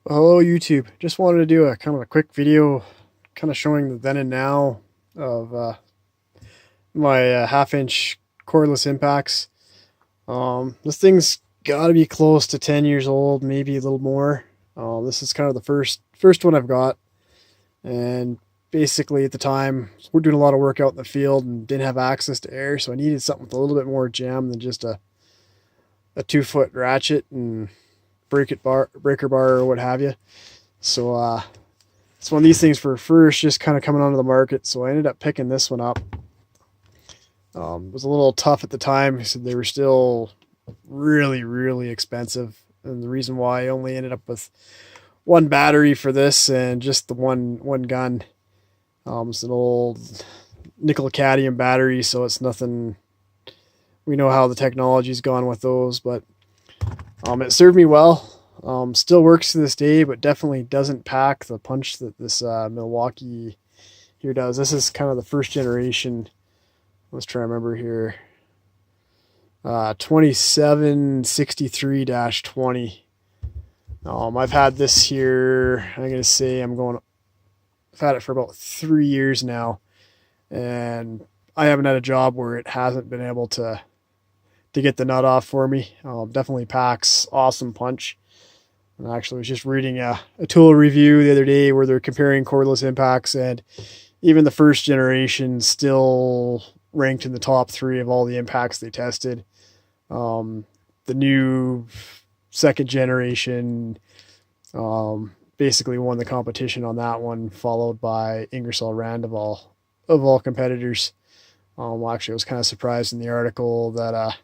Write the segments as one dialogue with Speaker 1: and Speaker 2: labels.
Speaker 1: Hello YouTube. Just wanted to do a kind of a quick video kind of showing the then and now of my half-inch cordless impacts. This thing's got to be close to 10 years old, maybe a little more. This is kind of the first one I've got, and basically at the time we're doing a lot of work out in the field and didn't have access to air, so I needed something with a little bit more jam than just a 2-foot ratchet and breaker bar or what have you. So it's one of these things for first just kind of coming onto the market. So I ended up picking this one up. It was a little tough at the time. He said they were still really expensive, and the reason why I only ended up with one battery for this and just the one gun. It's an old nickel cadmium battery, so it's nothing. We know how the technology's gone with those, but it served me well. Still works to this day, but definitely doesn't pack the punch that this Milwaukee here does. This is kind of the first generation. Let's try to remember here. 2763-20. I've had this here. I'm gonna say I've had it for about 3 years now, and I haven't had a job where it hasn't been able to get the nut off for me. Definitely packs awesome punch. And actually, I was just reading a tool review the other day where they're comparing cordless impacts, and even the first generation still ranked in the top 3 of all the impacts they tested. The new second generation basically won the competition on that one, followed by Ingersoll Rand of all competitors. Actually, I was kind of surprised in the article that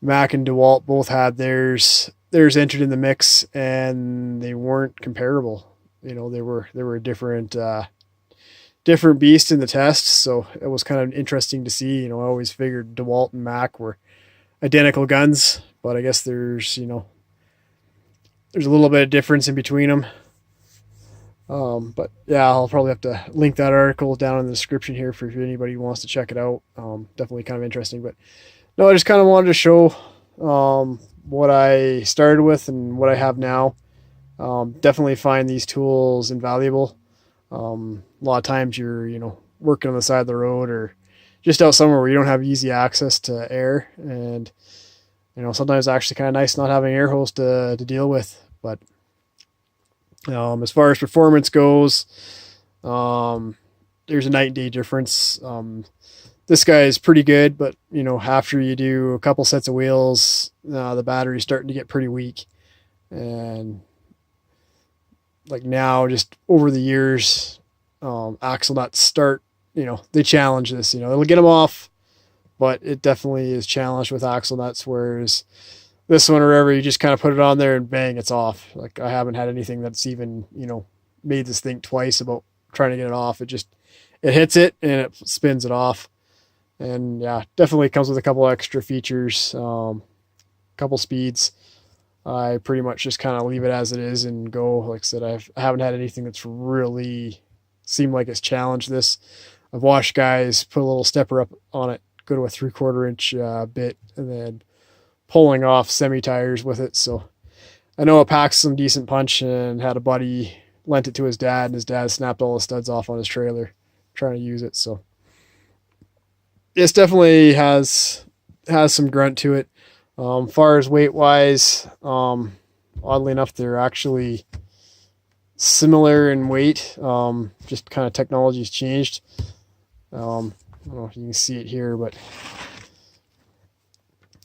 Speaker 1: Mac and DeWalt both had theirs entered in the mix, and they weren't comparable. You know, they were a different beast in the test. So it was kind of interesting to see. You know, I always figured DeWalt and Mac were identical guns, but I guess there's a little bit of difference in between them. But yeah, I'll probably have to link that article down in the description here for anybody who wants to check it out. Definitely kind of interesting, but no, I just kind of wanted to show what I started with and what I have now. Definitely find these tools invaluable. A lot of times you're, working on the side of the road or just out somewhere where you don't have easy access to air. And, sometimes it's actually kind of nice not having an air hose to deal with. But as far as performance goes, there's a night and day difference. This guy is pretty good, but after you do a couple sets of wheels, the battery's starting to get pretty weak. And like now, just over the years, axle nuts start, they challenge this. It'll get them off, but it definitely is challenged with axle nuts. Whereas this one or whatever, you just kind of put it on there and bang, it's off. Like I haven't had anything that's even made this think twice about trying to get it off. It hits it and it spins it off. And yeah, definitely comes with a couple extra features, couple speeds. I pretty much just kind of leave it as it is and go. Like I said, I haven't had anything that's really seemed like it's challenged this. I've watched guys put a little stepper up on it, go to a 3/4 inch bit, and then pulling off semi tires with it. So I know it packs some decent punch, and had a buddy lent it to his dad, and his dad snapped all the studs off on his trailer trying to use it. So this definitely has some grunt to it. Far as weight wise, oddly enough, they're actually similar in weight. Just kind of technology's changed. I don't know if you can see it here, but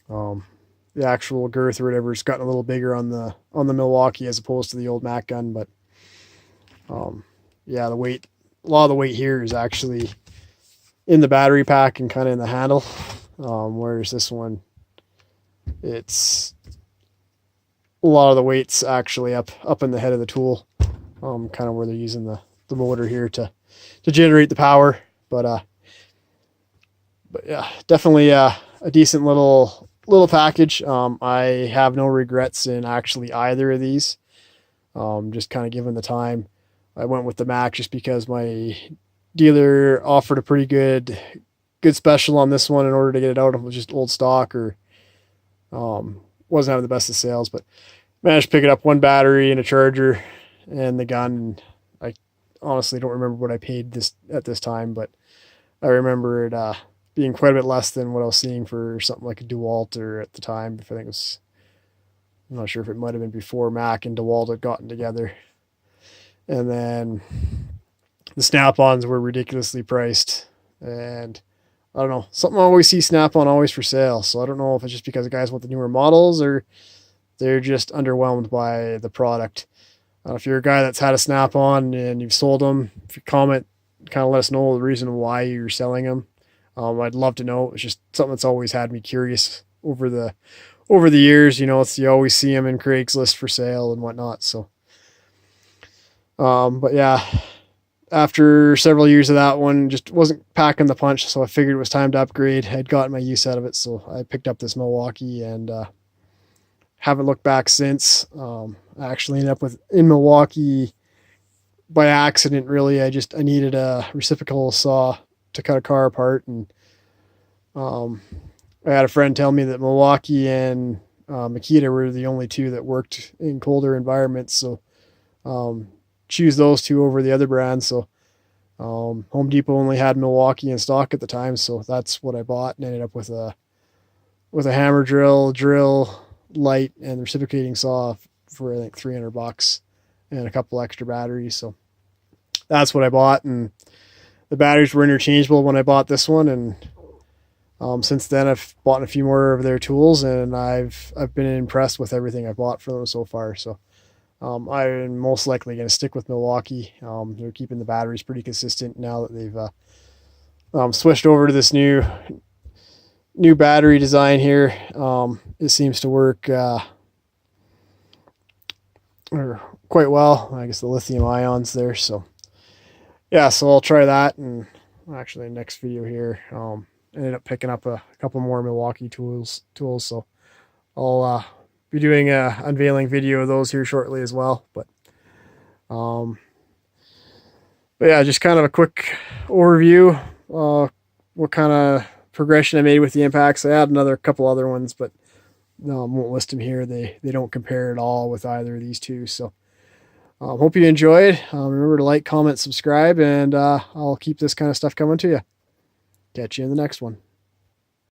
Speaker 1: the actual girth or whatever has gotten a little bigger on the Milwaukee as opposed to the old Mac gun. But yeah, a lot of the weight here is actually in the battery pack and kind of in the handle, whereas this one, it's a lot of the weight's actually up in the head of the tool, kind of where they're using the motor here to generate the power. But yeah, definitely a decent little package. I have no regrets in actually either of these. Just kind of given the time, I went with the Mac just because my dealer offered a pretty good special on this one in order to get it out of just old stock, or wasn't having the best of sales. But managed to pick it up, one battery and a charger and the gun. I honestly don't remember what I paid this at this time, but I remember it being quite a bit less than what I was seeing for something like a DeWalt or at the time. I think it was, I'm not sure if it might have been before Mac and DeWalt had gotten together. And then the Snap-ons were ridiculously priced. And I don't know, something I always see Snap-on always for sale. So I don't know if it's just because the guys want the newer models or they're just underwhelmed by the product. If you're a guy that's had a Snap-on and you've sold them, if you comment, kind of let us know the reason why you're selling them. I'd love to know. It's just something that's always had me curious over the years. You know, you always see them in Craigslist for sale and whatnot. So, but yeah, after several years of that one, just wasn't packing the punch. So I figured it was time to upgrade. I'd gotten my use out of it, so I picked up this Milwaukee and haven't looked back since. I actually ended up in Milwaukee by accident, really. I needed a reciprocal saw to cut a car apart, and I had a friend tell me that Milwaukee and Makita were the only two that worked in colder environments, so choose those two over the other brands. So Home Depot only had Milwaukee in stock at the time, so that's what I bought, and ended up with a hammer drill light and reciprocating saw for I think $300 and a couple extra batteries. So that's what I bought, and the batteries were interchangeable when I bought this one, and since then I've bought a few more of their tools, and I've been impressed with everything I've bought from them so far. So I'm most likely going to stick with Milwaukee. They're keeping the batteries pretty consistent now that they've switched over to this new battery design here. It seems to work quite well. I guess the lithium ions there. So yeah, so I'll try that. And actually next video here, ended up picking up a couple more Milwaukee tools. So I'll be doing a unveiling video of those here shortly as well. But yeah, just kind of a quick overview. What kind of progression I made with the impacts. I had another couple other ones, but won't list them here. They don't compare at all with either of these two. So hope you enjoyed. Remember to like, comment, subscribe, and I'll keep this kind of stuff coming to you. Catch you in the next one.